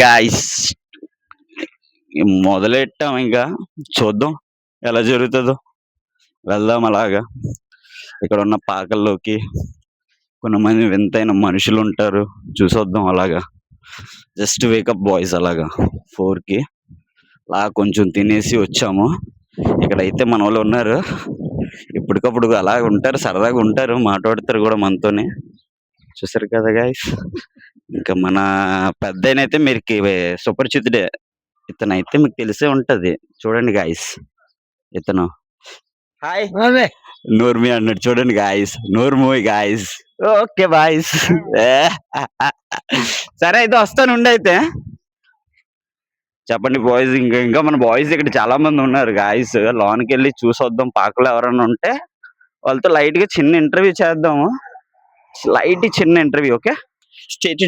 Guys మొదలెట్టాం ఇంకా చూద్దాం ఎలా జరుగుతుందో. వెళ్దాం అలాగా. ఇక్కడ ఉన్న పాకల్లోకి కొంతమంది వింతైన మనుషులు ఉంటారు, చూసొద్దాం అలాగా. జస్ట్ వేకప్ బాయ్స్ అలాగా 4కి అలా కొంచెం తినేసి వచ్చాము. ఇక్కడైతే మన వాళ్ళు ఉన్నారు, ఇప్పటికప్పుడు అలా ఉంటారు, సరదాగా ఉంటారు, మాట్లాడతారు కూడా మనతోనే. చూసారు కదా గాయస్. ఇంకా మన పెద్దాయన అయితే మీరు సుపరిచితుడే. ఇతనైతే మీకు తెలిసే ఉంటది. చూడండి గాయస్, ఇతను హాయ్ నూర్మి అన్నాడు. చూడండి గాయస్, నూర్మూయ్ గాయస్. Okay boys. సరే అయితే వస్తాను ఉండి అయితే. చెప్పండి బాయ్స్. ఇంకా ఇంకా మన బాయ్స్ ఇక్కడ చాలా మంది ఉన్నారు గాయస్. లోనికి వెళ్ళి చూసొద్దాం, పాకలో ఎవరైనా ఉంటే వాళ్ళతో లైట్ గా చిన్న ఇంటర్వ్యూ చేద్దాము. లైట్ చిన్న ఇంటర్వ్యూ. Okay, state